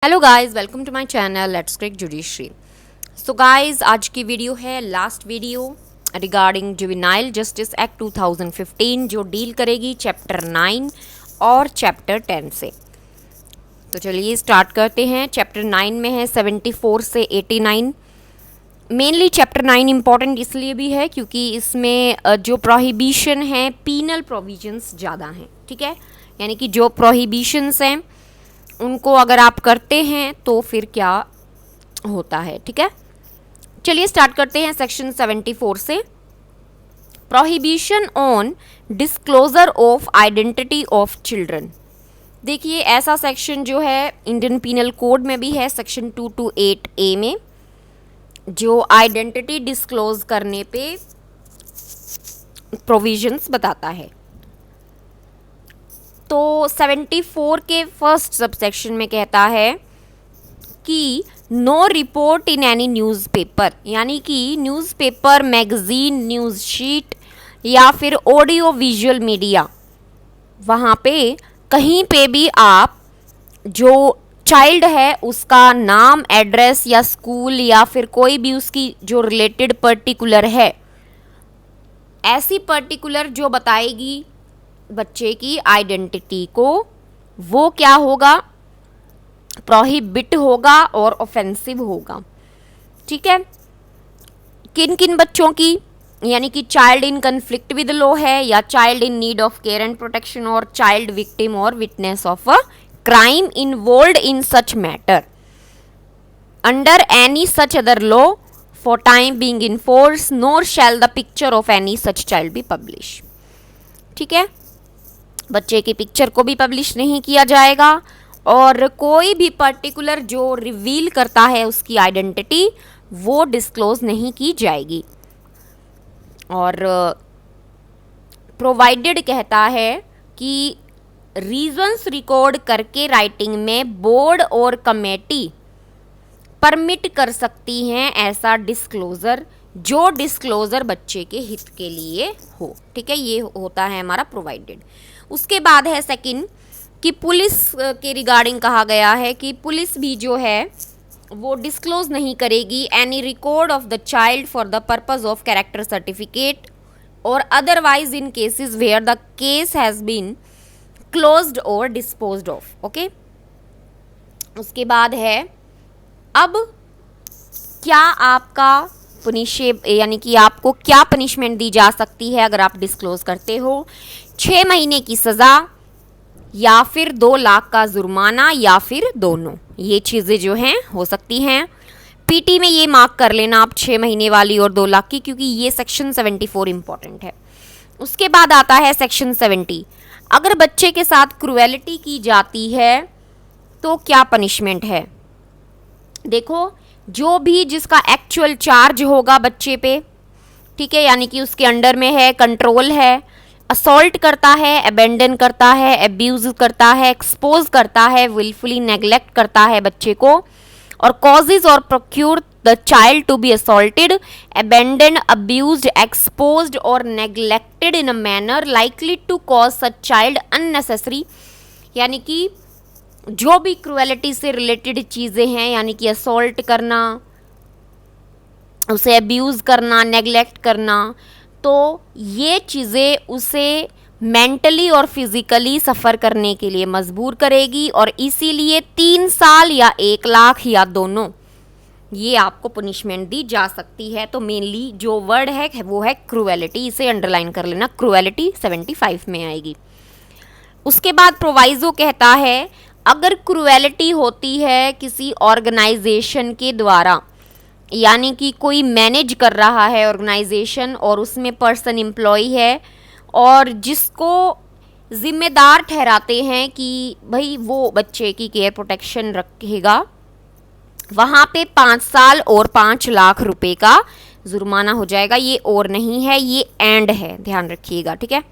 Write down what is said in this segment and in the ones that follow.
Hello guys, welcome to my channel let's crack judiciary. So guys, आज की video है last video regarding juvenile justice act 2015 जो deal करेगी chapter 9 और chapter 10 से। तो चलिए स्टार्ट करते हैं। चैप्टर 9 में है 74 से 89। मेनली चैप्टर 9 इम्पॉर्टेंट इसलिए भी है क्योंकि इसमें जो प्रोहिबिशन है पीनल प्रोविजंस ज़्यादा हैं। ठीक है, यानी कि जो प्रोहिबिशंस हैं उनको अगर आप करते हैं तो फिर क्या होता है। ठीक है, चलिए स्टार्ट करते हैं सेक्शन 74 से। Prohibition on disclosure of identity of children. देखिए, ऐसा सेक्शन जो है इंडियन पीनल कोड में भी है सेक्शन 228A में, जो आइडेंटिटी डिस्क्लोज करने पे प्रोविजंस बताता है। तो 74 के फर्स्ट सबसेक्शन में कहता है कि no report in any newspaper, यानी कि न्यूज़पेपर, मैगजीन, न्यूज़ शीट या फिर ऑडियो विजुअल मीडिया, वहाँ पे कहीं पे भी आप जो चाइल्ड है उसका नाम, एड्रेस या स्कूल या फिर कोई भी उसकी जो रिलेटेड पर्टिकुलर है, ऐसी पर्टिकुलर जो बताएगी बच्चे की आइडेंटिटी को, वो क्या होगा, प्रोहिबिट होगा और ऑफेंसिव होगा। ठीक है, किन किन बच्चों की, यानी कि child in conflict with law है, या child in need of care and protection, और चाइल्ड विक्टिम और witness of a crime involved in such matter under any such other law for time being in force, nor shall the picture of any such child be publish. ठीक है, बच्चे की picture को भी publish नहीं किया जाएगा और कोई भी पर्टिकुलर जो रिवील करता है उसकी आइडेंटिटी वो डिस्क्लोज नहीं की जाएगी। और प्रोवाइडेड कहता है कि रीजंस रिकॉर्ड करके राइटिंग में बोर्ड और कमेटी परमिट कर सकती हैं ऐसा डिस्क्लोजर जो डिस्क्लोजर बच्चे के हित के लिए हो। ठीक है, ये होता है हमारा प्रोवाइडेड। उसके बाद है सेकंड कि पुलिस के रिगार्डिंग कहा गया है कि पुलिस भी जो है वो डिस्क्लोज नहीं करेगी any record of the child for the purpose of character certificate और otherwise in cases where the case has been closed और डिस्पोज्ड ऑफ। ओके, उसके बाद है अब क्या आपका यानी कि आपको क्या पनिशमेंट दी जा सकती है अगर आप डिस्क्लोज करते हो। 6 महीने की सज़ा या फिर 2 लाख का जुर्माना या फिर दोनों, ये चीज़ें जो हैं हो सकती हैं। पीटी में ये मार्क कर लेना आप 6 महीने वाली और 2 लाख की, क्योंकि ये सेक्शन 74 इम्पॉर्टेंट है। उसके बाद आता है सेक्शन 70। अगर बच्चे के साथ क्रुएलिटी की जाती है तो क्या पनिशमेंट है। देखो, जो भी जिसका एक्चुअल चार्ज होगा बच्चे पे, ठीक है, यानी कि उसके अंडर में है, कंट्रोल है, असॉल्ट करता है, अबेंडन करता है, अब्यूज करता है, एक्सपोज करता है, विलफुली नेग्लेक्ट करता है बच्चे को, और कॉजेज और procure the child to be assaulted, abandon, abused, exposed और neglected in a manner likely to cause such child unnecessary, यानी कि जो भी क्रुएलिटी से रिलेटेड चीज़ें हैं, यानी कि असॉल्ट करना, उसे अब्यूज़ करना, नेग्लेक्ट करना, तो ये चीज़ें उसे मेंटली और फिज़िकली सफ़र करने के लिए मजबूर करेगी और इसीलिए 3 साल या 1 लाख या दोनों ये आपको पनिशमेंट दी जा सकती है। तो मेनली जो वर्ड है वो है क्रुएलिटी, इसे अंडरलाइन कर लेना, क्रुएलिटी 75 में आएगी। उसके बाद प्रोवाइजो कहता है अगर क्रुएलिटी होती है किसी ऑर्गेनाइजेशन के द्वारा, यानी कि कोई मैनेज कर रहा है ऑर्गेनाइजेशन और उसमें पर्सन एम्प्लॉय है और जिसको ज़िम्मेदार ठहराते हैं कि भाई वो बच्चे की केयर प्रोटेक्शन रखेगा, वहाँ पे 5 साल और 5 लाख रुपए का जुर्माना हो जाएगा। ये और नहीं है, ये एंड है, ध्यान रखिएगा। ठीक है,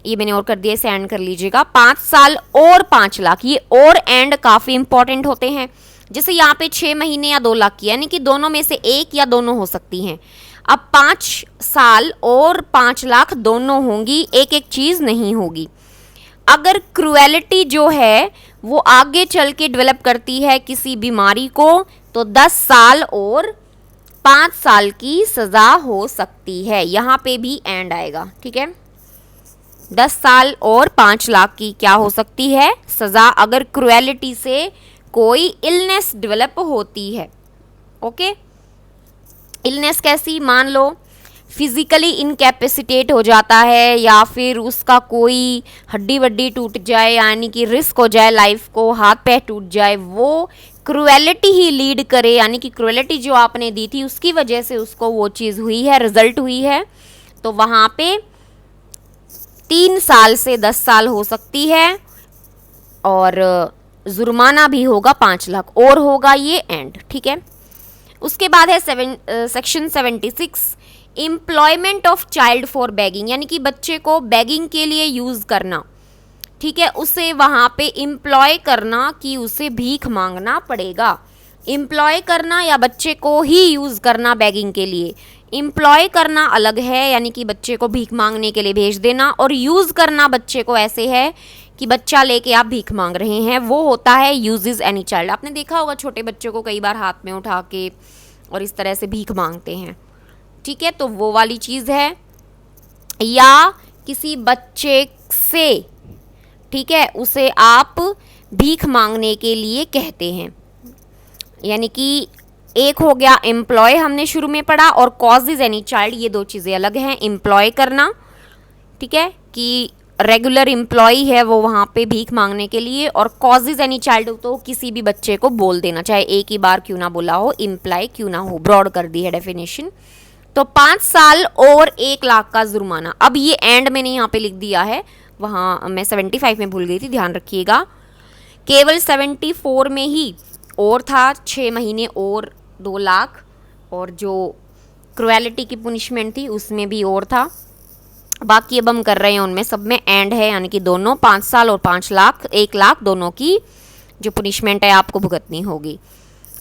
ये मैंने और कर दिया, इसे एंड कर लीजिएगा। 5 साल और 5 लाख, ये और एंड काफ़ी इंपॉर्टेंट होते हैं। जैसे यहाँ पे 6 महीने या 2 लाख की, यानी कि दोनों में से एक या दोनों हो सकती हैं। अब 5 साल और 5 लाख दोनों होंगी, एक एक चीज़ नहीं होगी। अगर क्रुएलिटी जो है वो आगे चल के डेवलप करती है किसी बीमारी को तो 10 साल और 5 साल की सज़ा हो सकती है। यहाँ पे भी एंड आएगा, ठीक है। 10 साल और 5 लाख की क्या हो सकती है सज़ा, अगर क्रुएलिटी से कोई इलनेस डेवलप होती है। ओके, इलनेस कैसी, मान लो फिजिकली इनकैपेसिटेट हो जाता है या फिर उसका कोई हड्डी वड्डी टूट जाए, यानी कि रिस्क हो जाए लाइफ को, हाथ पैर टूट जाए, वो क्रुएलिटी ही लीड करे, यानी कि क्रुएलिटी जो आपने दी थी उसकी वजह से उसको वो चीज़ हुई है, रिजल्ट हुई है, तो वहाँ पे 3 साल से 10 साल हो सकती है और जुर्माना भी होगा 5 लाख और होगा ये एंड, ठीक है। उसके बाद है section 76 employment of child for bagging, यानी कि बच्चे को बैगिंग के लिए यूज़ करना, ठीक है, उसे वहाँ पे एम्प्लॉय करना कि उसे भीख मांगना पड़ेगा। एम्प्लॉय करना या बच्चे को ही यूज़ करना बैगिंग के लिए, एम्प्लॉय करना अलग है, यानी कि बच्चे को भीख मांगने के लिए भेज देना, और यूज़ करना बच्चे को ऐसे है कि बच्चा लेके आप भीख मांग रहे हैं, वो होता है यूजेस एनी चाइल्ड। आपने देखा होगा छोटे बच्चों को कई बार हाथ में उठा के और इस तरह से भीख मांगते हैं, ठीक है, तो वो वाली चीज़ है। या किसी बच्चे से, ठीक है, उसे आप भीख मांगने के लिए कहते हैं, यानी कि एक हो गया एम्प्लॉय हमने शुरू में पढ़ा, और कॉजेज एनी चाइल्ड, ये दो चीज़ें अलग हैं। एम्प्लॉय करना, ठीक है, कि रेगुलर एम्प्लॉय है वो वहाँ पे भीख मांगने के लिए, और कॉजेज एनी चाइल्ड तो किसी भी बच्चे को बोल देना, चाहे एक ही बार क्यों ना बोला हो, इम्प्लाई क्यों ना हो, ब्रॉड कर दी है डेफिनेशन। तो 5 साल और 1 लाख का जुर्माना। अब ये एंड मैंने यहाँ पे लिख दिया है, वहाँ मैं 75 में भूल गई थी, ध्यान रखिएगा। केवल 74 में ही और था 6 महीने और 2 लाख, और जो क्रुएलिटी की पुनिशमेंट थी उसमें भी और था। बाकी अब हम कर रहे हैं उनमें सब में एंड है, यानी कि दोनों 5 साल और 5 लाख 1 लाख दोनों की जो पुनिशमेंट है आपको भुगतनी होगी।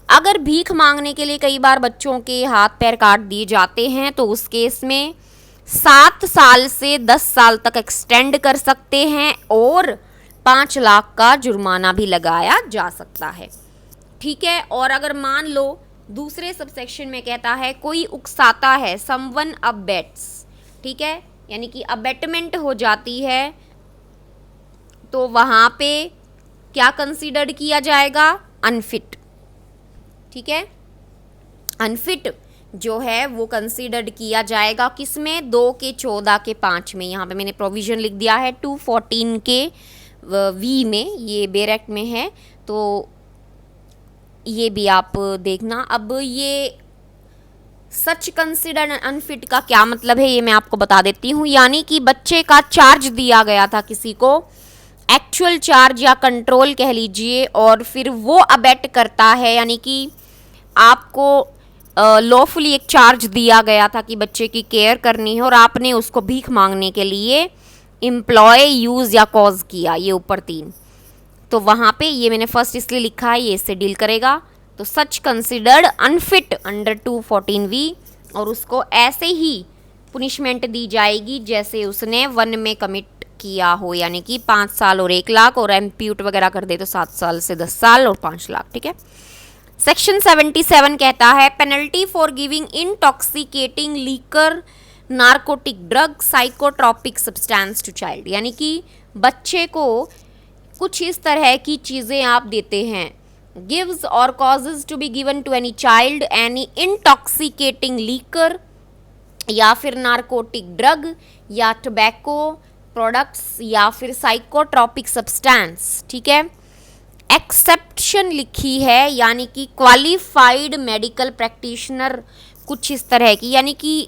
अगर भीख मांगने के लिए कई बार बच्चों के हाथ पैर काट दिए जाते हैं तो उस केस में 7 साल से 10 साल तक एक्सटेंड कर सकते हैं और 5 लाख का जुर्माना भी लगाया जा सकता है, ठीक है। और अगर मान लो दूसरे सबसेक्शन में कहता है कोई उकसाता है, समवन अबेट्स, ठीक है, यानी कि अबेटमेंट हो जाती है, तो वहाँ पे क्या कंसीडर्ड किया जाएगा, अनफिट, ठीक है। अनफिट जो है वो कंसीडर्ड किया जाएगा किसमें, 2 के 14 के 5 में। यहाँ पे मैंने प्रोविज़न लिख दिया है 214 के वी में, ये बेर एक्ट में है, तो ये भी आप देखना। अब ये सच कंसिडर्ड अनफिट का क्या मतलब है ये मैं आपको बता देती हूँ, यानी कि बच्चे का चार्ज दिया गया था किसी को, एक्चुअल चार्ज या कंट्रोल कह लीजिए, और फिर वो अबेट करता है, यानी कि आपको लॉफुली एक चार्ज दिया गया था कि बच्चे की केयर करनी है और आपने उसको भीख मांगने के लिए एम्प्लॉय, यूज़ या कॉज किया, ये ऊपर 3, तो वहाँ पे ये मैंने फर्स्ट इसलिए लिखा है, ये इससे डील करेगा। तो सच कंसिडर्ड अनफिट अंडर 214V, और उसको ऐसे ही पुनिशमेंट दी जाएगी जैसे उसने 1 में कमिट किया हो, यानी कि 5 साल और 1 लाख, और एम्प्यूट वगैरह कर दे तो 7 साल से 10 साल और 5 लाख, ठीक है। सेक्शन 77 कहता है penalty for giving intoxicating liquor, narcotic drug, psychotropic substance to child, यानी कि बच्चे को कुछ इस तरह की चीज़ें आप देते हैं, gives or causes to be given to any child any intoxicating liquor या फिर नार्कोटिक ड्रग या टोबैको प्रोडक्ट्स या फिर साइकोट्रॉपिक सब्सटेंस, ठीक है। एक्सेप्शन लिखी है, यानी कि क्वालिफाइड मेडिकल प्रैक्टिशनर कुछ इस तरह की, यानी कि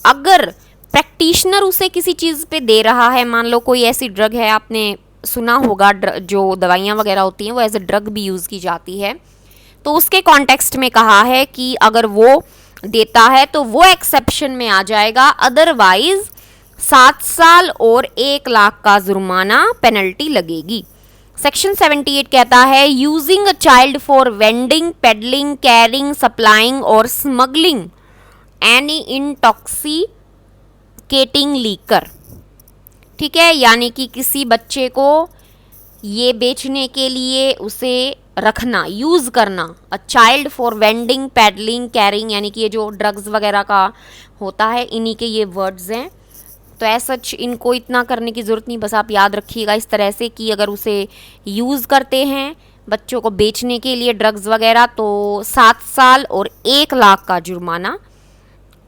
अगर प्रैक्टिशनर उसे किसी चीज़ पे दे रहा है, मान लो कोई ऐसी ड्रग है, आपने सुना होगा जो दवाइयाँ वगैरह होती हैं वो एज ए ड्रग भी यूज़ की जाती है, तो उसके कॉन्टेक्स्ट में कहा है कि अगर वो देता है तो वो एक्सेप्शन में आ जाएगा, अदरवाइज 7 साल और 1 लाख का जुर्माना पेनल्टी लगेगी। सेक्शन 78 कहता है using a child for vending, pedalling, carrying, supplying और स्मगलिंग एनी इंटॉक्सिकेटिंग लीकर, ठीक है, यानी कि किसी बच्चे को ये बेचने के लिए उसे रखना, यूज़ करना। A child for vending, peddling, carrying, यानी कि ये जो ड्रग्स वगैरह का होता है इन्हीं के ये वर्ड्स हैं। तो ऐसा इनको इतना करने की ज़रूरत नहीं, बस आप याद रखिएगा इस तरह से कि अगर उसे यूज़ करते हैं बच्चों को बेचने के लिए ड्रग्स वगैरह तो 7 साल और 1 लाख का जुर्माना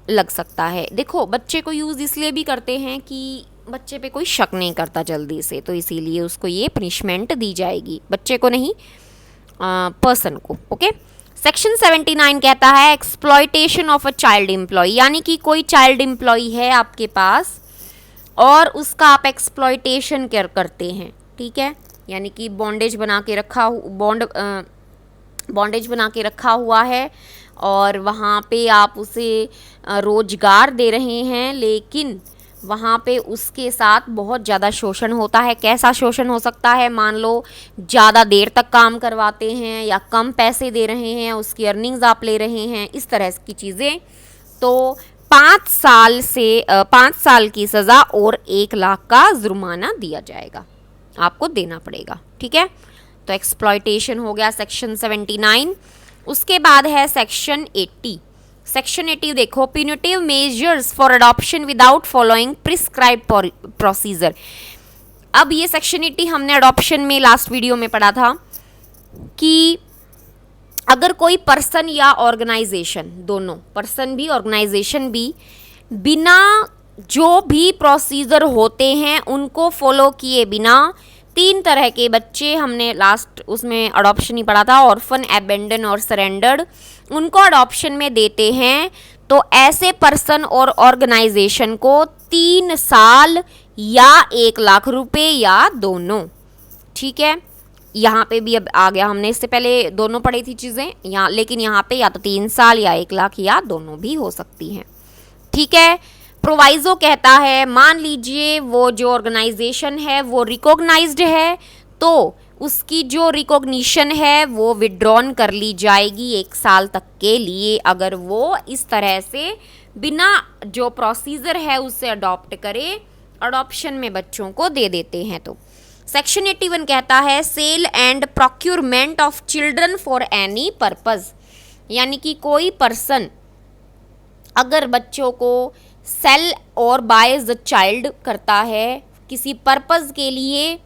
लग सकता है। देखो, बच्चे को यूज़ इसलिए भी करते हैं कि बच्चे पे कोई शक नहीं करता जल्दी से, तो इसीलिए उसको ये पनिशमेंट दी जाएगी, बच्चे को नहीं, पर्सन को। ओके। सेक्शन 79 कहता है exploitation of a child employ, यानी कि कोई चाइल्ड एम्प्लॉय है आपके पास और उसका आप एक्सप्लॉयटेशन करते हैं, ठीक है, यानी कि बॉन्डेज बना के रखा हुआ है और वहाँ पे आप उसे रोजगार दे रहे हैं, लेकिन वहाँ पे उसके साथ बहुत ज़्यादा शोषण होता है। कैसा शोषण हो सकता है? मान लो ज़्यादा देर तक काम करवाते हैं या कम पैसे दे रहे हैं, उसकी अर्निंग्स आप ले रहे हैं, इस तरह की चीज़ें। तो 5 साल की सज़ा और 1 लाख का जुर्माना दिया जाएगा, आपको देना पड़ेगा, ठीक है। तो एक्सप्लॉयटेशन हो गया सेक्शन 79। उसके बाद है सेक्शन 80। सेक्शन 80 देखो, punitive measures for adoption without following prescribe procedure. अब ये सेक्शन 80 हमने अडॉप्शन में लास्ट वीडियो में पढ़ा था कि अगर कोई पर्सन या ऑर्गेनाइजेशन, दोनों पर्सन भी ऑर्गेनाइजेशन भी, बिना जो भी प्रोसीजर होते हैं उनको फॉलो किए बिना 3 तरह के बच्चे, हमने लास्ट उसमें अडॉप्शन ही पढ़ा था, ऑर्फन, एबेंडन और सरेंडर्ड, उनको अडॉप्शन में देते हैं, तो ऐसे पर्सन और ऑर्गेनाइजेशन को 3 साल या 1 लाख रुपए या दोनों, ठीक है। यहाँ पे भी अब आ गया, हमने इससे पहले दोनों पढ़ी थी चीज़ें यहाँ, लेकिन यहाँ पे या तो 3 साल या 1 लाख या दोनों भी हो सकती हैं, ठीक है। प्रोवाइजो कहता है, मान लीजिए वो जो ऑर्गेनाइजेशन है वो रिकॉग्नाइज्ड है, तो उसकी जो रिकॉग्निशन है वो विड्रॉन कर ली जाएगी 1 साल तक के लिए, अगर वो इस तरह से बिना जो प्रोसीजर है उससे अडॉप्ट करे, अडॉप्शन में बच्चों को दे देते हैं। तो सेक्शन 81 कहता है sale and procurement of children for any purpose, यानी कि कोई पर्सन अगर बच्चों को सेल और बाय द चाइल्ड करता है किसी पर्पज़ के लिए,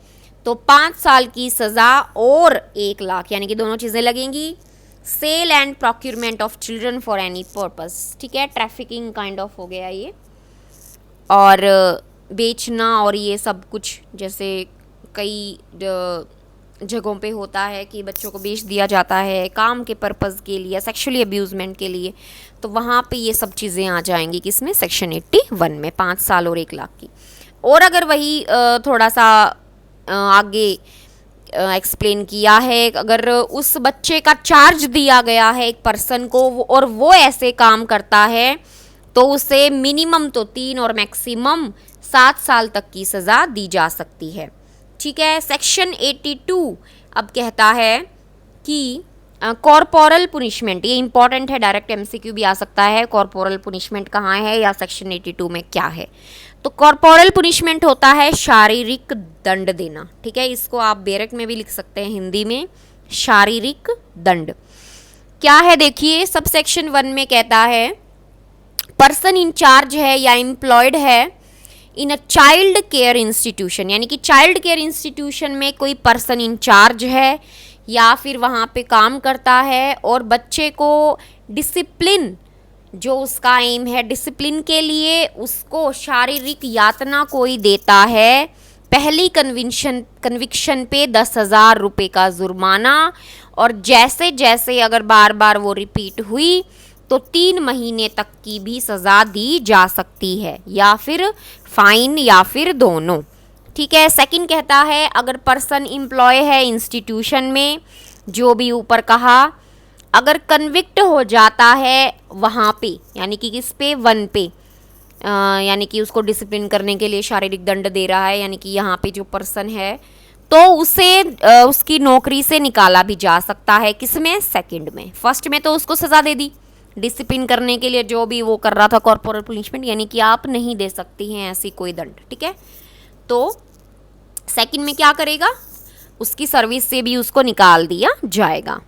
तो 5 साल की सज़ा और 1 लाख, यानी कि दोनों चीज़ें लगेंगी। Sale and procurement of children for any purpose, ठीक है, ट्रैफिकिंग काइंड ऑफ हो गया ये, और बेचना और ये सब कुछ, जैसे कई जगहों पे होता है कि बच्चों को बेच दिया जाता है काम के पर्पज़ के लिए, सेक्सुअली अब्यूज़मेंट के लिए, तो वहाँ पे ये सब चीज़ें आ जाएंगी किसमें, सेक्शन 81 में, 5 साल और 1 लाख की। और अगर वही थोड़ा सा आगे एक्सप्लेन किया है, अगर उस बच्चे का चार्ज दिया गया है एक पर्सन को और वो ऐसे काम करता है, तो उसे मिनिमम तो 3 और मैक्सिमम 7 साल तक की सज़ा दी जा सकती है, ठीक है। सेक्शन 82 अब कहता है कि कॉर्पोरल पुनिशमेंट, ये इंपॉर्टेंट है, डायरेक्ट एमसीक्यू भी आ सकता है, कॉर्पोरल पुनिशमेंट कहाँ है या सेक्शन 82 में क्या है। तो कॉर्पोरल पुनिशमेंट होता है शारीरिक दंड देना, ठीक है, इसको आप बेरक में भी लिख सकते हैं हिंदी में, शारीरिक दंड क्या है। देखिए, सब सेक्शन 1 में कहता है पर्सन इंचार्ज है या एम्प्लॉयड है इन अ चाइल्ड केयर इंस्टीट्यूशन, यानी कि चाइल्ड केयर इंस्टीट्यूशन में कोई पर्सन इंचार्ज है या फिर वहाँ पे काम करता है और बच्चे को डिसिप्लिन, जो उसका एम है डिसिप्लिन के लिए, उसको शारीरिक यातना कोई देता है, पहली कन्विक्शन पे 10,000 रुपये का जुर्माना, और जैसे जैसे अगर बार बार वो रिपीट हुई तो 3 महीने तक की भी सज़ा दी जा सकती है, या फिर फाइन या फिर दोनों, ठीक है। सेकंड कहता है अगर पर्सन एम्प्लॉय है इंस्टीट्यूशन में, जो भी ऊपर कहा, अगर कन्विक्ट हो जाता है वहाँ पे, यानी कि किस पे, 1 पे, यानी कि उसको डिसिप्लिन करने के लिए शारीरिक दंड दे रहा है, यानी कि यहाँ पे जो पर्सन है, तो उसे उसकी नौकरी से निकाला भी जा सकता है, किसमें, सेकंड में। फर्स्ट में तो उसको सज़ा दे दी डिसिप्लिन करने के लिए, जो भी वो कर रहा था कॉर्पोरल पुनिशमेंट, यानी कि आप नहीं दे सकती हैं ऐसी कोई दंड, ठीक है। तो सेकंड में क्या करेगा, उसकी सर्विस से भी उसको निकाल दिया जाएगा।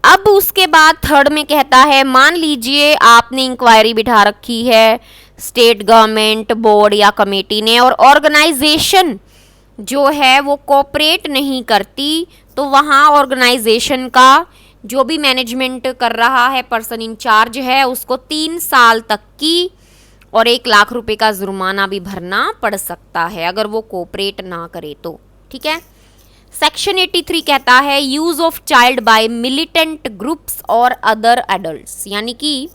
अब उसके बाद थर्ड में कहता है, मान लीजिए आपने इंक्वायरी बिठा रखी है स्टेट गवर्नमेंट बोर्ड या कमेटी ने, और ऑर्गेनाइजेशन जो है वो कोऑपरेट नहीं करती, तो वहाँ ऑर्गेनाइजेशन का जो भी मैनेजमेंट कर रहा है पर्सन इंचार्ज है उसको 3 साल तक की और 1 लाख रुपए का जुर्माना भी भरना पड़ सकता है अगर वो कोऑपरेट ना करे तो। ठीक है। सेक्शन 83 कहता है use of child by militant groups और अदर एडल्ट्स, यानी कि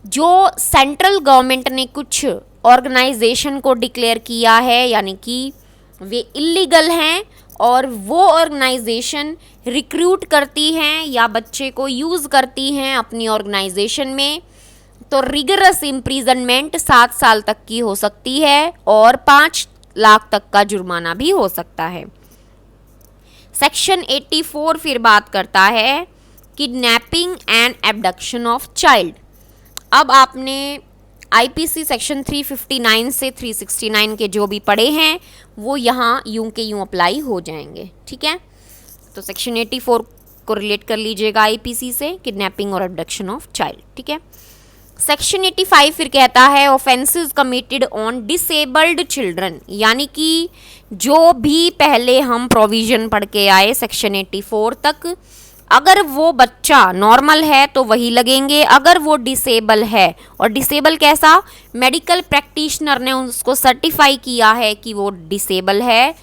जो सेंट्रल गवर्नमेंट ने कुछ ऑर्गेनाइजेशन को डिक्लेयर किया है यानी कि वे इलीगल हैं और वो ऑर्गेनाइजेशन रिक्रूट करती हैं या बच्चे को यूज़ करती हैं अपनी ऑर्गेनाइजेशन में, तो रिगरस इम्प्रीजनमेंट 7 साल तक की हो सकती है और 5 लाख तक का जुर्माना भी हो सकता है। सेक्शन 84 फिर बात करता है kidnapping and abduction of child. अब आपने आईपीसी सेक्शन 359 से 369 के जो भी पढ़े हैं वो यहाँ यूं के यूं अप्लाई हो जाएंगे। ठीक है, तो सेक्शन 84 को रिलेट कर लीजिएगा आईपीसी से, किडनैपिंग और एब्डक्शन ऑफ चाइल्ड। ठीक है। सेक्शन 85 फिर कहता है offences committed on disabled children, यानी कि जो भी पहले हम प्रोविजन पढ़ के आए सेक्शन 84 तक, अगर वो बच्चा नॉर्मल है तो वही लगेंगे, अगर वो डिसेबल है, और डिसेबल कैसा, मेडिकल प्रैक्टिशनर ने उसको सर्टिफाई किया है कि वो डिसेबल है,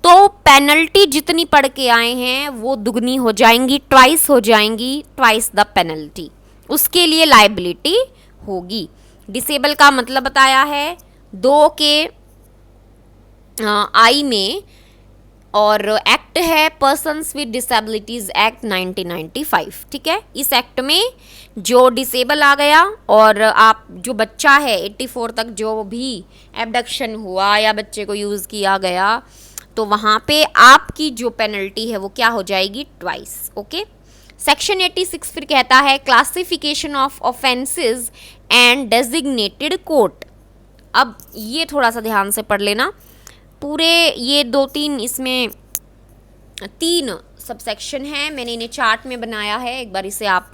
तो पेनल्टी जितनी पढ़ के आए हैं वो दुगनी हो जाएंगी, ट्वाइस हो जाएंगी, ट्वाइस द पेनल्टी, उसके लिए लाइबिलिटी होगी। डिसेबल का मतलब बताया है 2 के आई में, और एक्ट है पर्सन्स विद डिसेबिलिटीज एक्ट 1995। ठीक है, इस एक्ट में जो डिसेबल आ गया और आप जो बच्चा है 84 तक जो भी एब्डक्शन हुआ या बच्चे को यूज़ किया गया, तो वहाँ पे आपकी जो पेनल्टी है वो क्या हो जाएगी, ट्वाइस। ओके। सेक्शन 86 फिर कहता है classification of offences and designated court. अब ये थोड़ा सा ध्यान से पढ़ लेना, पूरे ये 2-3 इसमें 3 सबसेक्शन हैं, मैंने इन्हें चार्ट में बनाया है, एक बार इसे आप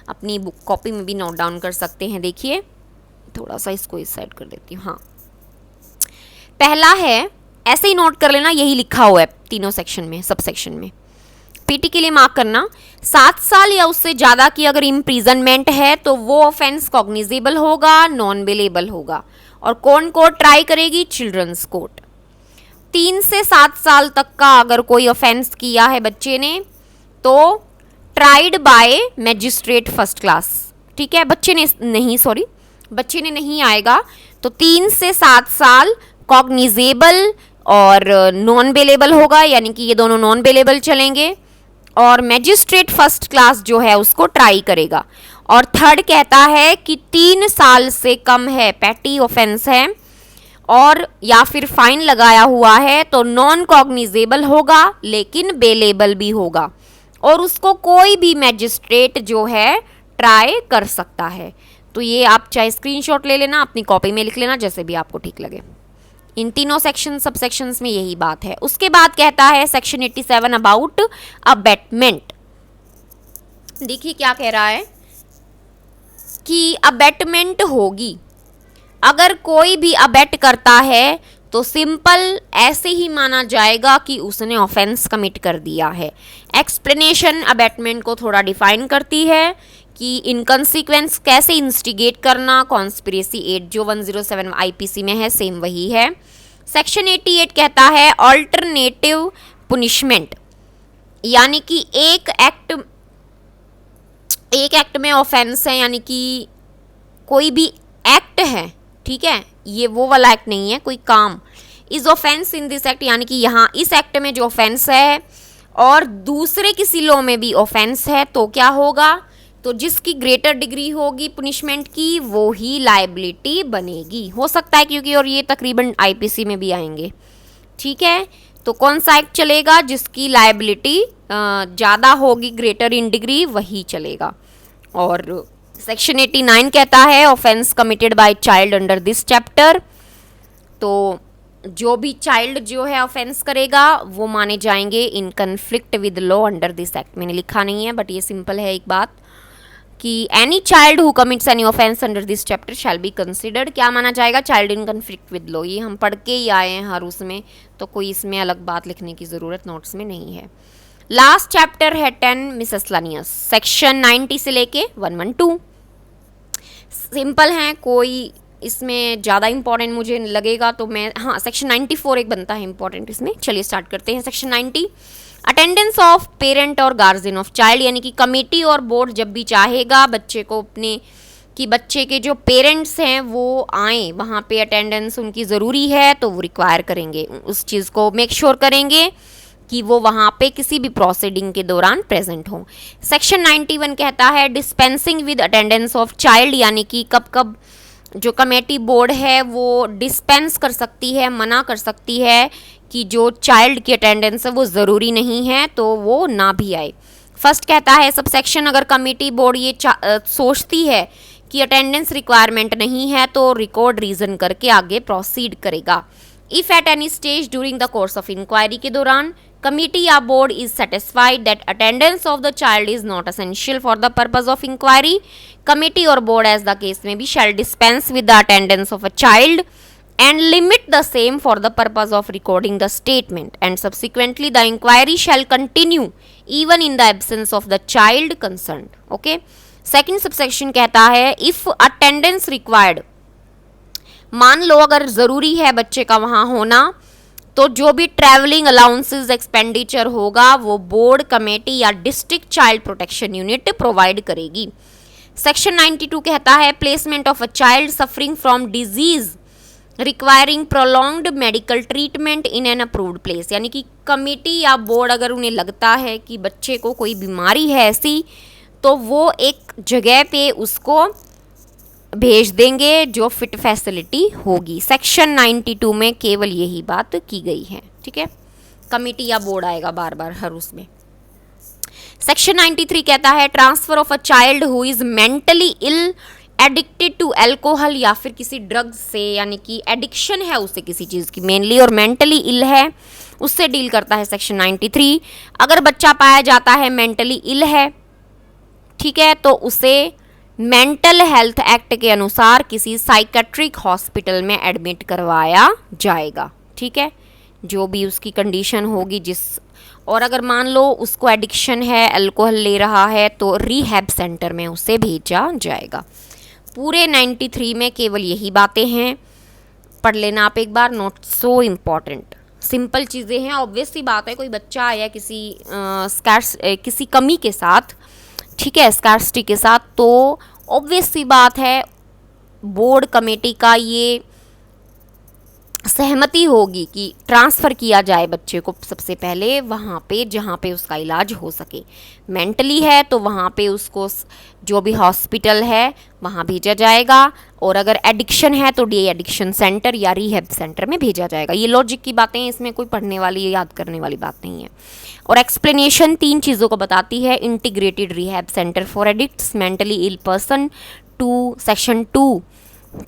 अपनी बुक कॉपी में भी नोट डाउन कर सकते हैं। देखिए थोड़ा सा इसको इस साइड कर देती हूँ। हाँ, पहला है, ऐसे ही नोट कर लेना, यही लिखा हुआ है तीनों सेक्शन में, सबसेक्शन में, पीटी के लिए मार्क करना, 7 साल या उससे ज़्यादा की अगर इम्प्रीजनमेंट है तो वो ऑफेंस कॉग्निजेबल होगा, नॉन बेलेबल होगा, और कौन कोर्ट ट्राई करेगी, चिल्ड्रंस कोर्ट। 3 से 7 साल तक का अगर कोई ऑफेंस किया है बच्चे ने तो tried bye magistrate first class. ठीक है, बच्चे ने नहीं आएगा, तो 3 से 7 साल कॉग्निजेबल और नॉन बेलेबल होगा, यानी कि ये दोनों नॉन बेलेबल चलेंगे, और मैजिस्ट्रेट फर्स्ट क्लास जो है उसको ट्राई करेगा। और थर्ड कहता है कि 3 साल से कम है, पैटी ऑफेंस है और या फिर फाइन लगाया हुआ है, तो नॉन कॉग्निजेबल होगा लेकिन बेलेबल भी होगा, और उसको कोई भी मैजिस्ट्रेट जो है ट्राई कर सकता है। तो ये आप चाहे स्क्रीनशॉट ले लेना, अपनी कॉपी में लिख लेना, जैसे भी आपको ठीक लगे। इन तीनों सेक्शन सबसेक्शंस में यही बात है। उसके बाद कहता है सेक्शन 87 अबाउट अबेटमेंट। देखिए क्या कह रहा है कि अबेटमेंट होगी, अगर कोई भी अबेट करता है तो सिंपल ऐसे ही माना जाएगा कि उसने ऑफेंस कमिट कर दिया है। एक्सप्लेनेशन अबेटमेंट को थोड़ा डिफाइन करती है कि इनकॉन्सिक्वेंस कैसे इंस्टिगेट करना, कॉन्स्पिरेसी 8 जो 107 आईपीसी में है सेम वही है। सेक्शन 88 कहता है ऑल्टरनेटिव पुनिशमेंट, यानी कि एक एक्ट में ऑफेंस है, यानी कि कोई भी एक्ट है, ठीक है, ये वो वाला एक्ट नहीं है, कोई काम is offence in this act, यानी कि यहाँ इस एक्ट में जो ऑफेंस है और दूसरे किसी लॉ में भी ऑफेंस है, तो क्या होगा, तो जिसकी ग्रेटर डिग्री होगी पुनिशमेंट की वो ही लायबिलिटी बनेगी। हो सकता है क्योंकि, और ये तकरीबन आईपीसी में भी आएंगे। ठीक है, तो कौन सा एक्ट चलेगा, जिसकी लायबिलिटी ज़्यादा होगी, ग्रेटर इन डिग्री, वही चलेगा। और सेक्शन 89 कहता है offence committed by child under this chapter, तो जो भी चाइल्ड जो है ऑफेंस करेगा वो माने जाएंगे इन conflict with law under this act. मैंने लिखा नहीं है बट ये सिंपल है एक बात कि any child who commits any offence under this chapter shall be considered, क्या माना जाएगा, child in conflict with law. ये हम पढ़ के ही आए हैं हर उसमें, तो कोई इसमें अलग बात लिखने की ज़रूरत नोट्स में नहीं है। लास्ट चैप्टर है 10 मिसलेनियस, सेक्शन 90 से लेके 112। सिंपल हैं, कोई इसमें ज़्यादा इंपॉर्टेंट मुझे लगेगा तो मैं, हाँ सेक्शन 94 एक बनता है इंपॉर्टेंट इसमें। चलिए स्टार्ट करते हैं। सेक्शन 90, अटेंडेंस ऑफ पेरेंट और गार्जियन ऑफ चाइल्ड, यानी कि कमेटी और बोर्ड जब भी चाहेगा बच्चे को अपने कि बच्चे के जो पेरेंट्स हैं वो आएँ वहाँ पे अटेंडेंस उनकी ज़रूरी है तो वो रिक्वायर करेंगे, उस चीज़ को मेक श्योर करेंगे कि वो वहाँ पे किसी भी प्रोसीडिंग के दौरान प्रेजेंट हों। सेक्शन 91 कहता है dispensing with attendance of child, यानी कि कब कब जो कमेटी बोर्ड है वो डिस्पेंस कर सकती है, मना कर सकती है कि जो चाइल्ड की अटेंडेंस है वो ज़रूरी नहीं है तो वो ना भी आए। फर्स्ट कहता है सब सेक्शन, अगर कमेटी बोर्ड ये सोचती है कि अटेंडेंस रिक्वायरमेंट नहीं है तो रिकॉर्ड रीज़न करके आगे प्रोसीड करेगा। If at any stage during the course of inquiry के दौरान committee या board is satisfied that attendance of the child is not essential for the purpose of inquiry, committee or board as the case may be shall dispense with the attendance of a child and limit the same for the purpose of recording the statement, and subsequently the inquiry shall continue even in the absence of the child concerned. Okay, second subsection कहता है if attendance required, मान लो अगर ज़रूरी है बच्चे का वहाँ होना तो जो भी ट्रैवलिंग अलाउंसेस एक्सपेंडिचर होगा वो बोर्ड, कमेटी या district child protection unit provide करेगी। सेक्शन 92 कहता है placement of a child suffering from disease requiring prolonged medical treatment in an approved place, यानी कि कमेटी या बोर्ड अगर उन्हें लगता है कि बच्चे को कोई बीमारी है ऐसी तो वो एक जगह पे उसको भेज देंगे जो फिट फैसिलिटी होगी। सेक्शन 92 में केवल यही बात की गई है, ठीक है। कमेटी या बोर्ड आएगा बार बार हर उसमें। सेक्शन 93 कहता है transfer of a child who is mentally ill addicted to alcohol या फिर किसी ड्रग्स से, यानी कि एडिक्शन है उसे किसी चीज़ की मेनली और मेंटली इल है, उससे डील करता है सेक्शन 93। अगर बच्चा पाया जाता है मेंटली इल है, ठीक है, तो उसे मेंटल हेल्थ एक्ट के अनुसार किसी साइकेट्रिक हॉस्पिटल में एडमिट करवाया जाएगा, ठीक है, जो भी उसकी कंडीशन होगी जिस, और अगर मान लो उसको एडिक्शन है, अल्कोहल ले रहा है तो रिहैब सेंटर में उसे भेजा जाएगा। पूरे 93 में केवल यही बातें हैं, पढ़ लेना आप एक बार, नॉट सो इम्पॉर्टेंट, सिंपल चीज़ें हैं। ऑब्वियस सी बात है कोई बच्चा आया किसी कमी के साथ, ठीक है, स्कार्सिटी के साथ, तो ऑब्वियस सी बात है बोर्ड कमेटी का ये सहमति होगी कि ट्रांसफ़र किया जाए बच्चे को सबसे पहले वहाँ पे जहाँ पे उसका इलाज हो सके। मेंटली है तो वहाँ पे उसको जो भी हॉस्पिटल है वहाँ भेजा जाएगा, और अगर एडिक्शन है तो डी एडिक्शन सेंटर या रिहैब सेंटर में भेजा जाएगा। ये लॉजिक की बातें हैं, इसमें कोई पढ़ने वाली याद करने वाली बात नहीं है। और एक्सप्लेनेशन 3 चीज़ों को बताती है, integrated rehab centre for addicts, mentally ill person, 2 section 2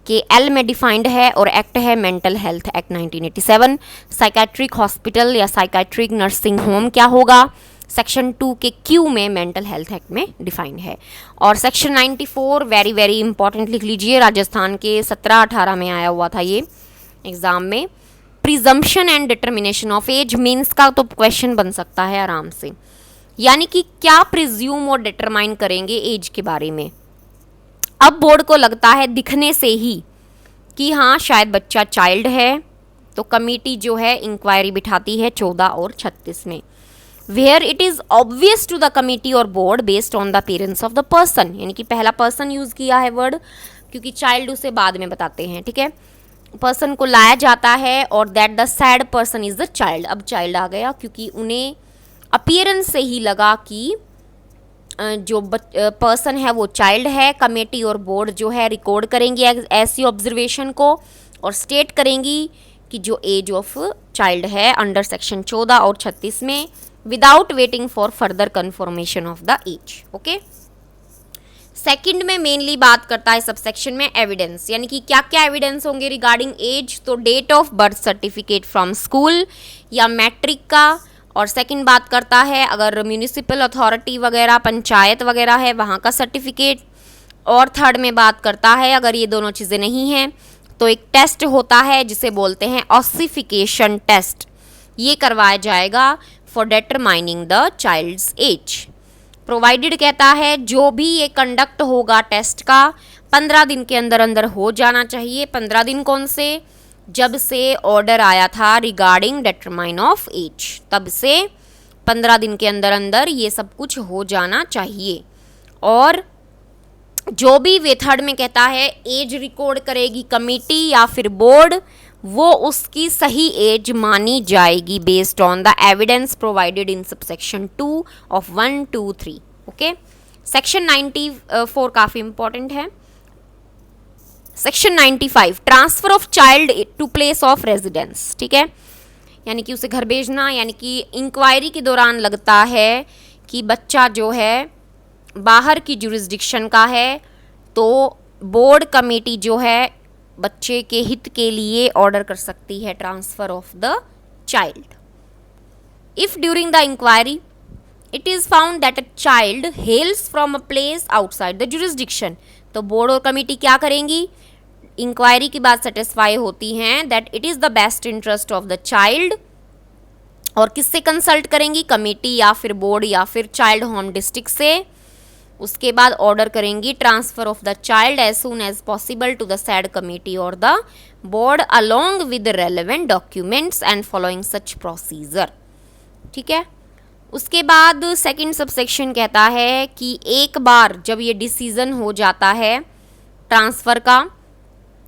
के एल में डिफाइंड है, और एक्ट है mental health act 1987। Psychiatric hospital या साइकेट्रिक नर्सिंग होम क्या होगा, सेक्शन 2 के क्यू में मेंटल हेल्थ एक्ट में डिफाइंड है। और सेक्शन 94 वेरी वेरी इंपॉर्टेंट लिख लीजिए, राजस्थान के 17-18 में आया हुआ था ये एग्जाम में। Presumption and determination of age means का तो क्वेश्चन बन सकता है आराम से, यानी कि क्या प्रिज्यूम और डिटरमाइन करेंगे एज के बारे में। अब बोर्ड को लगता है दिखने से ही कि हाँ शायद बच्चा चाइल्ड है, तो कमेटी जो है इंक्वायरी बिठाती है 14 और 36 में, where it is obvious to the committee और board based on the appearance of the person, यानी कि पहला पर्सन यूज़ किया है वर्ड, क्योंकि चाइल्ड उसे बाद में बताते हैं, ठीक है। पर्सन को लाया जाता है और that the sad person is the child, अब चाइल्ड आ गया क्योंकि उन्हें अपीयरेंस से ही लगा कि जो पर्सन है वो चाइल्ड है। कमेटी और बोर्ड जो है रिकॉर्ड करेंगी ऐसी ऑब्जर्वेशन को और स्टेट करेंगी कि जो एज ऑफ चाइल्ड है अंडर सेक्शन 14 और 36 में, without waiting for further confirmation of the age. Okay, second में मेनली बात करता है सबसेक्शन में एविडेंस, यानी कि क्या क्या एविडेंस होंगे रिगार्डिंग एज, तो date of birth certificate from school या मैट्रिक का। और सेकंड बात करता है अगर म्यूनिसिपल अथॉरिटी वगैरह पंचायत वगैरह है वहाँ का सर्टिफिकेट। और थर्ड में बात करता है अगर ये दोनों चीज़ें नहीं हैं तो एक टेस्ट होता है जिसे बोलते हैं ऑसिफिकेशन टेस्ट, ये करवाया जाएगा for determining the child's age. Provided कहता है जो भी ये कंडक्ट होगा टेस्ट का 15 दिन के अंदर अंदर हो जाना चाहिए। 15 दिन कौन से, जब से ऑर्डर आया था रिगार्डिंग डिटरमाइन ऑफ एज, तब से 15 दिन के अंदर अंदर ये सब कुछ हो जाना चाहिए। और जो भी वे थर्ड में कहता है एज रिकॉर्ड करेगी कमेटी या फिर बोर्ड, वो उसकी सही एज मानी जाएगी based on the evidence provided in subsection 2 of 1, 2, 3। Okay, section 94 काफ़ी इंपॉर्टेंट है। Section 95 transfer of child to place of residence, ठीक है, यानी कि उसे घर भेजना, यानी कि इंक्वायरी के दौरान लगता है कि बच्चा जो है बाहर की जुरिस्डिक्शन का है, तो बोर्ड कमेटी जो है बच्चे के हित के लिए ऑर्डर कर सकती है transfer of the child. If during the inquiry it is found that a child hails from a place outside the jurisdiction, तो बोर्ड और कमेटी क्या करेंगी, इंक्वायरी की बात सेटिस्फाई होती हैं that it is the best interest of the child, और किससे कंसल्ट करेंगी, कमेटी या फिर बोर्ड या फिर चाइल्ड होम डिस्ट्रिक्ट से। उसके बाद ऑर्डर करेंगी transfer of the child as soon as possible to the said committee और the board along with relevant documents and following such procedure, ठीक है। उसके बाद सेकंड सबसेक्शन कहता है कि एक बार जब ये डिसीजन हो जाता है ट्रांसफ़र का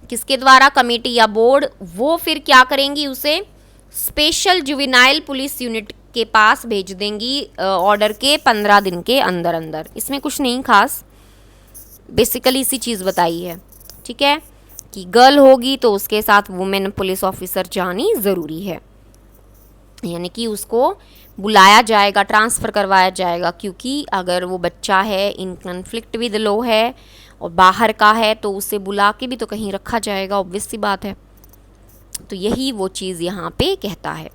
किसके द्वारा, कमेटी या बोर्ड, वो फिर क्या करेंगी, उसे स्पेशल जुवेनाइल पुलिस यूनिट के पास भेज देंगी ऑर्डर के 15 दिन के अंदर अंदर। इसमें कुछ नहीं खास, बेसिकली इसी चीज़ बताई है, ठीक है, कि गर्ल होगी तो उसके साथ वुमेन पुलिस ऑफिसर जानी ज़रूरी है, यानी कि उसको बुलाया जाएगा, ट्रांसफ़र करवाया जाएगा, क्योंकि अगर वो बच्चा है इन कन्फ्लिक्ट विद लॉ है और बाहर का है तो उसे बुला के भी तो कहीं रखा जाएगा, ऑब्वियस सी बात है। तो यही वो चीज़ यहाँ पे कहता है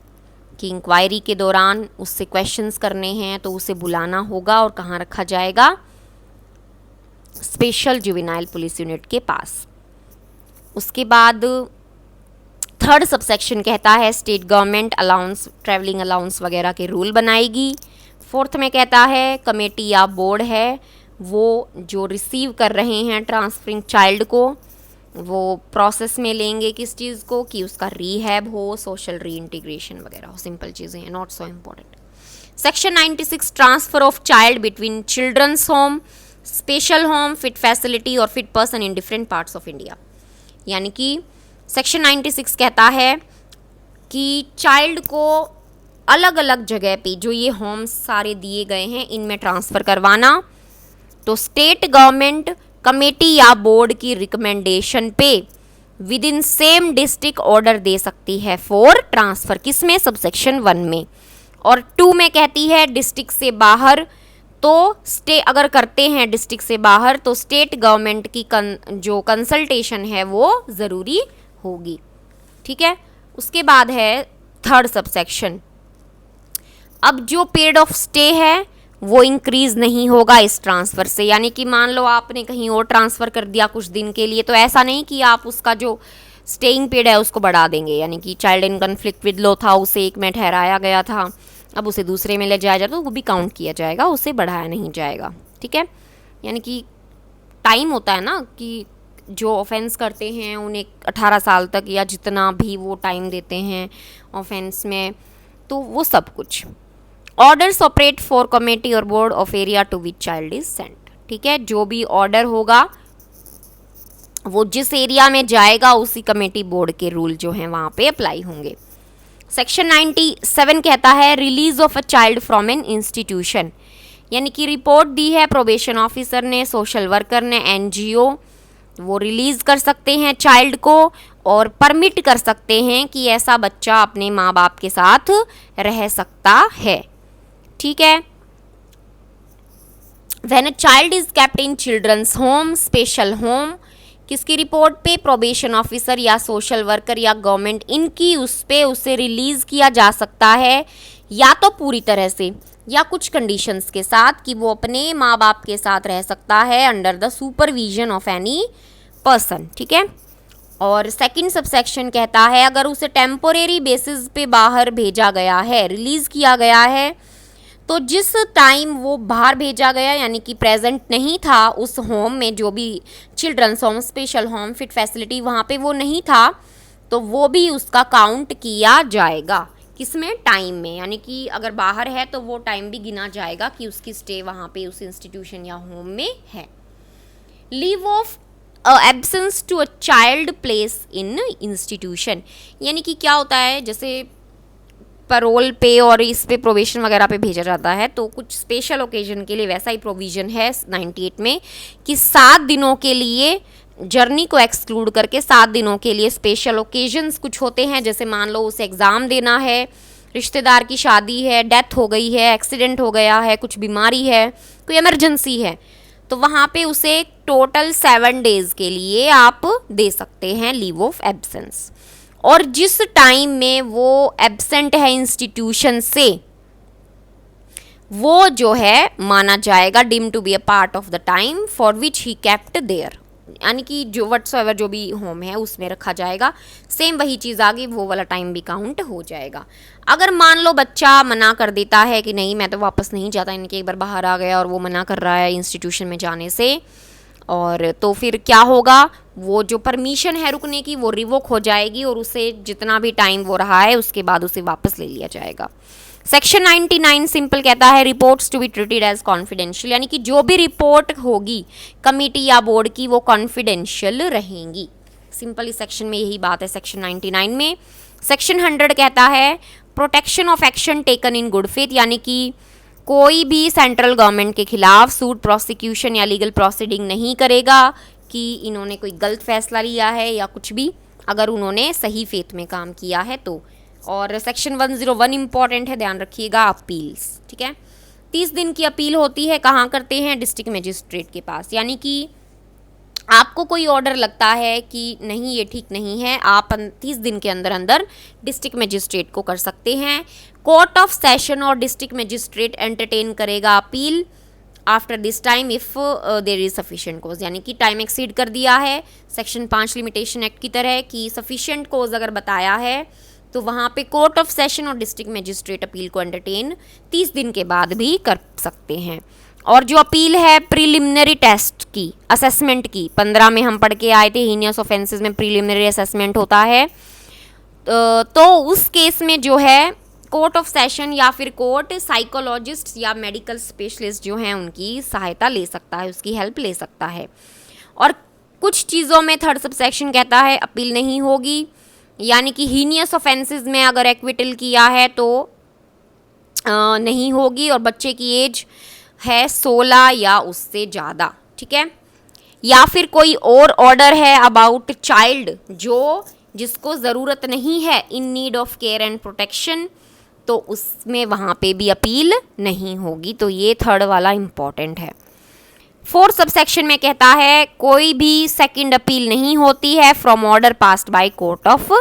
कि इंक्वायरी के दौरान उससे क्वेश्चंस करने हैं तो उसे बुलाना होगा और कहाँ रखा जाएगा, स्पेशल जुवेनाइल पुलिस यूनिट के पास। उसके बाद थर्ड सबसेक्शन कहता है state government allowance, travelling allowance वगैरह के रूल बनाएगी। फोर्थ में कहता है कमेटी या बोर्ड है वो जो रिसीव कर रहे हैं ट्रांसफरिंग चाइल्ड को, वो प्रोसेस में लेंगे किस चीज़ को, कि उसका रीहैब हो, सोशल रीइंटीग्रेशन वगैरह हो, सिंपल चीज़ें हैं, not so important. Section 96 transfer of child between children's home, special home, fit facility और fit person in different parts of India, यानी कि सेक्शन 96 कहता है कि चाइल्ड को अलग अलग जगह पे जो ये होम्स सारे दिए गए हैं इनमें ट्रांसफ़र करवाना, तो स्टेट गवर्नमेंट कमेटी या बोर्ड की रिकमेंडेशन पे within same district order दे सकती है फॉर ट्रांसफ़र, किसमें, सबसेक्शन 1 में। और 2 में कहती है डिस्ट्रिक्ट से बाहर, तो अगर करते हैं डिस्ट्रिक्ट से बाहर तो स्टेट गवर्नमेंट की जो कंसल्टेशन है वो ज़रूरी होगी, ठीक है। उसके बाद है थर्ड सबसेक्शन, अब जो पीरियड ऑफ स्टे है वो इंक्रीज़ नहीं होगा इस ट्रांसफ़र से, यानी कि मान लो आपने कहीं और ट्रांसफ़र कर दिया कुछ दिन के लिए, तो ऐसा नहीं कि आप उसका जो स्टेइंग पीरियड है उसको बढ़ा देंगे, यानी कि child in conflict with law था, उसे एक में ठहराया गया था, अब उसे दूसरे में ले जाया जाए तो वो भी काउंट किया जाएगा, उसे बढ़ाया नहीं जाएगा, ठीक है। यानी कि टाइम होता है ना कि जो ऑफेंस करते हैं उन्हें 18 साल तक या जितना भी वो टाइम देते हैं ऑफेंस में, तो वो सब कुछ। ऑर्डर्स ऑपरेट फॉर कमेटी और board of area to which child is sent, ठीक है, जो भी ऑर्डर होगा वो जिस एरिया में जाएगा उसी कमेटी बोर्ड के रूल जो हैं वहाँ पे अप्लाई होंगे। सेक्शन 97 कहता है release of a child from an institution, यानी कि रिपोर्ट दी है प्रोबेशन ऑफिसर ने, सोशल वर्कर ने, एनजीओ, वो रिलीज़ कर सकते हैं चाइल्ड को और परमिट कर सकते हैं कि ऐसा बच्चा अपने माँ बाप के साथ रह सकता है, ठीक है। When a child is kept in children's home, special home, किसकी रिपोर्ट पे? प्रोबेशन ऑफिसर या सोशल वर्कर या गवर्नमेंट, इनकी उस पे उसे रिलीज किया जा सकता है, या तो पूरी तरह से या कुछ कंडीशंस के साथ कि वो अपने माँ बाप के साथ रह सकता है under the supervision of any person, ठीक है। और सेकंड सबसेक्शन कहता है अगर उसे टेम्पोरेरी बेसिस पे बाहर भेजा गया है, रिलीज किया गया है, तो जिस टाइम वो बाहर भेजा गया यानी कि प्रेजेंट नहीं था उस होम में, जो भी children's home, special home, fit facility, वहाँ पे वो नहीं था, तो वो भी उसका काउंट किया जाएगा। किसमें? टाइम में, यानी कि अगर बाहर है तो वो टाइम भी गिना जाएगा कि उसकी स्टे वहाँ पे उस इंस्टीट्यूशन या होम में है। Leave of absence to a child place in institution, यानी कि क्या होता है, जैसे पैरोल पे और इस पे प्रोबेशन वगैरह पे भेजा जाता है, तो कुछ स्पेशल ओकेजन के लिए वैसा ही प्रोविज़न है 98 में कि 7 दिनों के लिए जर्नी को एक्सक्लूड करके 7 दिनों के लिए स्पेशल ओकेजन्स कुछ होते हैं, जैसे मान लो उसे एग्ज़ाम देना है, रिश्तेदार की शादी है, डेथ हो गई है, एक्सीडेंट हो गया है, कुछ बीमारी है, कोई इमरजेंसी है, तो वहाँ पे उसे टोटल 7 डेज़ के लिए आप दे सकते हैं लीव ऑफ एब्सेंस। और जिस टाइम में वो एब्सेंट है इंस्टीट्यूशन से, वो जो है माना जाएगा deem to be a part of the time for which he kept there, यानी कि जो व्हाट्सएवर जो भी होम है उसमें रखा जाएगा, सेम वही चीज़ आगे वो वाला टाइम भी काउंट हो जाएगा। अगर मान लो बच्चा मना कर देता है कि नहीं मैं तो वापस नहीं जाता, इनके एक बार बाहर आ गया और वो मना कर रहा है इंस्टीट्यूशन में जाने से, और तो फिर क्या होगा, वो जो परमिशन है रुकने की वो रिवोक हो जाएगी और उसे जितना भी टाइम वो रहा है उसके बाद उसे वापस ले लिया जाएगा। सेक्शन 99 सिंपल कहता है reports to be treated as confidential, यानी कि जो भी रिपोर्ट होगी कमिटी या बोर्ड की वो कॉन्फिडेंशियल रहेंगी। सिंपल इस सेक्शन में यही बात है सेक्शन 99 में। सेक्शन 100 कहता है protection of action taken in good faith, यानी कि कोई भी सेंट्रल गवर्नमेंट के खिलाफ सूट, प्रोसिक्यूशन या लीगल प्रोसीडिंग नहीं करेगा कि इन्होंने कोई गलत फैसला लिया है या कुछ भी, अगर उन्होंने सही फेथ में काम किया है तो। और सेक्शन 101 इंपॉर्टेंट है, ध्यान रखिएगा, अपील्स, ठीक है। 30 दिन की अपील होती है, कहाँ करते हैं? डिस्ट्रिक्ट मजिस्ट्रेट के पास, यानी कि आपको कोई ऑर्डर लगता है कि नहीं ये ठीक नहीं है, आप 30 दिन के अंदर अंदर डिस्ट्रिक्ट मजिस्ट्रेट को कर सकते हैं। कोर्ट ऑफ सेशन और डिस्ट्रिक्ट मजिस्ट्रेट एंटरटेन करेगा appeal after this time if there is sufficient cause, यानी कि टाइम एक्सीड कर दिया है सेक्शन 5 लिमिटेशन एक्ट की तरह कि सफिशिएंट कोज अगर बताया है तो वहाँ पे कोर्ट ऑफ सेशन और डिस्ट्रिक्ट मजिस्ट्रेट अपील को एंटरटेन 30 दिन के बाद भी कर सकते हैं। और जो अपील है प्रीलिमिनरी टेस्ट की, असेसमेंट की, 15 में हम पढ़ के आए थे हीनियस ऑफेंसेस में प्रीलिमिनरी असेसमेंट होता है, तो उस केस में जो है कोर्ट ऑफ सेशन या फिर कोर्ट साइकोलॉजिस्ट या मेडिकल स्पेशलिस्ट जो हैं उनकी सहायता ले सकता है, उसकी हेल्प ले सकता है। और कुछ चीज़ों में थर्ड सबसेक्शन कहता है अपील नहीं होगी, यानी कि हीनियस ऑफेंसेस में अगर एक्विटल किया है तो नहीं होगी, और बच्चे की एज है 16 या उससे ज़्यादा, ठीक है। या फिर कोई और ऑर्डर है अबाउट चाइल्ड जो जिसको ज़रूरत नहीं है इन need of care and protection, तो उसमें वहाँ पे भी अपील नहीं होगी, तो ये थर्ड वाला इम्पॉर्टेंट है। फोर्थ सबसेक्शन में कहता है कोई भी सेकंड अपील नहीं होती है from order passed by court of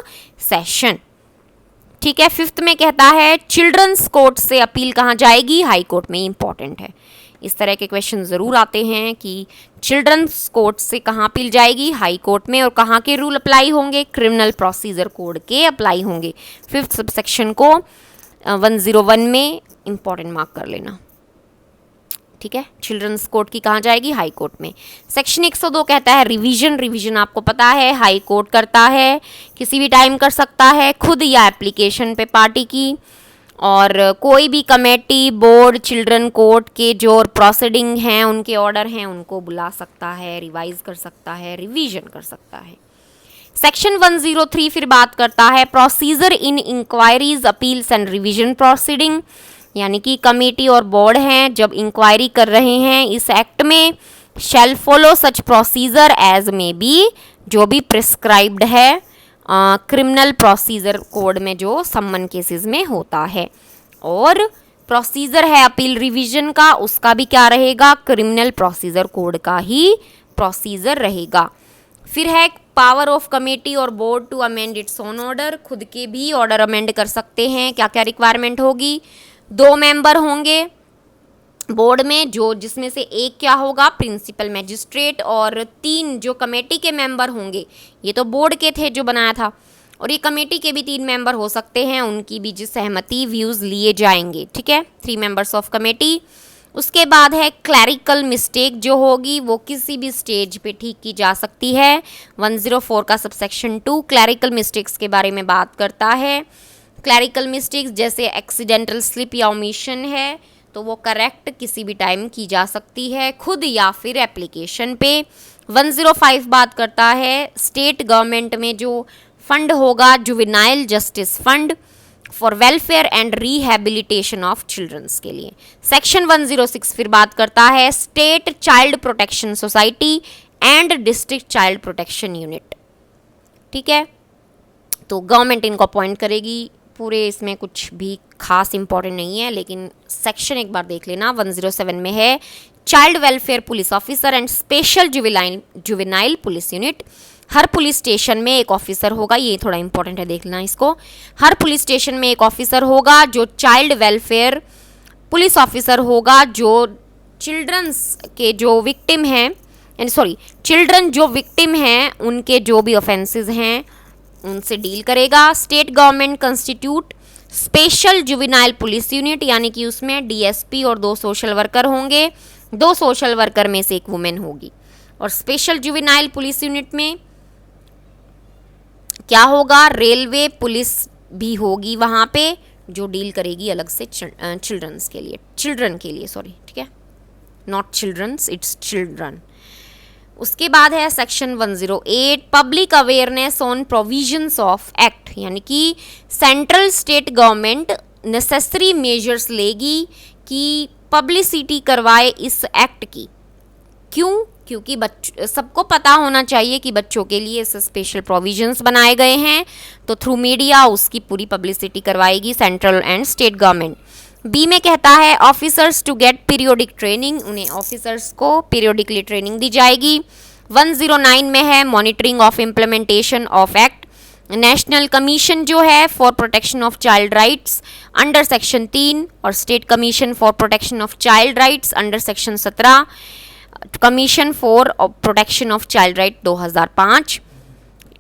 session, ठीक है। फिफ्थ में कहता है चिल्ड्रंस कोर्ट से अपील कहाँ जाएगी? हाई कोर्ट में, इंपॉर्टेंट है। इस तरह के क्वेश्चन ज़रूर आते हैं कि चिल्ड्रंस कोर्ट से कहाँ अपील जाएगी? हाई कोर्ट में। और कहाँ के रूल अप्लाई होंगे? क्रिमिनल प्रोसीजर कोड के अप्लाई होंगे। फिफ्थ सबसेक्शन को 101 में इंपॉर्टेंट मार्क कर लेना, ठीक है। चिल्ड्रंस कोर्ट की कहाँ जाएगी? हाई कोर्ट में। सेक्शन 102 कहता है रिवीजन, रिवीजन आपको पता है हाई कोर्ट करता है, किसी भी टाइम कर सकता है, खुद या एप्लीकेशन पे पार्टी की। और कोई भी कमेटी, बोर्ड, चिल्ड्रन कोर्ट के जो प्रोसीडिंग हैं, उनके ऑर्डर हैं, उनको बुला सकता है, रिवाइज कर सकता है, रिवीजन कर सकता है। सेक्शन 103 फिर बात करता है procedure in inquiries, appeals and revision proceeding, यानी कि कमेटी और बोर्ड हैं जब इंक्वायरी कर रहे हैं इस एक्ट में, shall follow such procedure as may be, जो भी प्रिस्क्राइब्ड है क्रिमिनल प्रोसीजर कोड में जो सम्मन केसेस में होता है। और प्रोसीजर है अपील रिवीजन का, उसका भी क्या रहेगा, क्रिमिनल प्रोसीजर कोड का ही प्रोसीजर रहेगा। फिर है पावर ऑफ कमेटी और board to amend its own order, खुद के भी ऑर्डर अमेंड कर सकते हैं। क्या क्या रिक्वायरमेंट होगी, 2 मेंबर होंगे बोर्ड में, जो जिसमें से एक क्या होगा, प्रिंसिपल मैजिस्ट्रेट, और 3 जो कमेटी के मेंबर होंगे, ये तो बोर्ड के थे जो बनाया था, और ये कमेटी के भी 3 मेंबर हो सकते हैं, उनकी भी जो सहमति व्यूज़ लिए जाएंगे। ठीक है, 3 मेंबर्स ऑफ कमेटी। उसके बाद है क्लैरिकल मिस्टेक जो होगी वो किसी भी स्टेज पे ठीक की जा सकती है। 104 का सबसेक्शन 2 क्लैरिकल मिस्टेक्स के बारे में बात करता है। क्लैरिकल मिस्टेक्स जैसे एक्सीडेंटल स्लिप या ओमिशन है तो वो करेक्ट किसी भी टाइम की जा सकती है, खुद या फिर एप्लीकेशन पे। 105 बात करता है स्टेट गवर्नमेंट में जो फंड होगा, juvenile justice fund for welfare and rehabilitation of childrens के लिए। सेक्शन 106 फिर बात करता है state child protection society and district child protection unit. ठीक है, तो गवर्नमेंट इनको अपॉइंट करेगी। पूरे इसमें कुछ भी खास इंपॉर्टेंट नहीं है, लेकिन सेक्शन एक बार देख लेना। 107 में है child welfare police officer and special juvenile police unit. Her police station में एक ऑफिसर होगा, ये थोड़ा इंपॉर्टेंट है, देख लेना इसको। हर पुलिस स्टेशन में एक ऑफिसर होगा जो चाइल्ड वेलफेयर पुलिस ऑफिसर होगा, जो चिल्ड्रंस के जो विक्टिम हैं, चिल्ड्रन जो विक्टिम हैं उनके जो भी ऑफेंसेस हैं उनसे डील करेगा। State government constitute special juvenile police unit, यानी कि उसमें डीएसपी और 2 सोशल वर्कर होंगे, 2 सोशल वर्कर में से एक वुमेन होगी। और स्पेशल जुवेनाइल पुलिस यूनिट में क्या होगा, रेलवे पुलिस भी होगी वहाँ पे, जो डील करेगी अलग से चिल्ड्रन के लिए सॉरी, ठीक है, नॉट चिल्ड्रंस, इट्स चिल्ड्रन। उसके बाद है section 108 public awareness on provisions of act, यानी कि central state government necessary measures लेगी कि पब्लिसिटी करवाए इस एक्ट की। क्यों? क्योंकि सबको पता होना चाहिए कि बच्चों के लिए ऐसे स्पेशल प्रोविजंस बनाए गए हैं, तो थ्रू मीडिया उसकी पूरी पब्लिसिटी करवाएगी central and state government. B में कहता है officers to get periodic training, उन्हें ऑफिसर्स को पीरियोडिकली ट्रेनिंग दी जाएगी। 109 में है monitoring of implementation of act, national commission जो है for protection of child rights under section 3 और state commission for protection of child rights under section 17, commission for protection of child right 2005,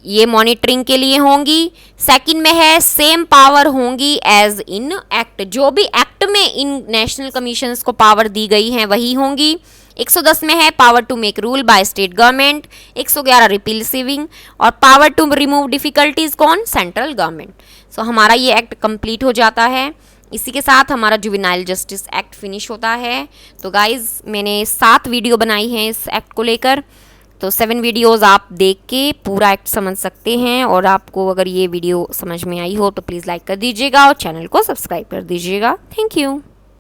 ये मॉनिटरिंग के लिए होंगी। सेकंड में है सेम पावर होंगी एज इन एक्ट, जो भी एक्ट में इन नेशनल कमीशंस को पावर दी गई हैं वही होंगी। 110 में है power to make rule by state government, 111 repeals saving, और पावर टू रिमूव डिफिकल्टीज कौन, सेंट्रल गवर्नमेंट। सो हमारा ये एक्ट कंप्लीट हो जाता है। इसी के साथ हमारा जुवेनाइल जस्टिस एक्ट फिनिश होता है। तो गाइज मैंने 7 वीडियो बनाई हैं इस एक्ट को लेकर, तो 7 वीडियोज़ आप देख के पूरा एक्ट समझ सकते हैं। और आपको अगर ये वीडियो समझ में आई हो तो प्लीज़ लाइक कर दीजिएगा और चैनल को सब्सक्राइब कर दीजिएगा। Thank you.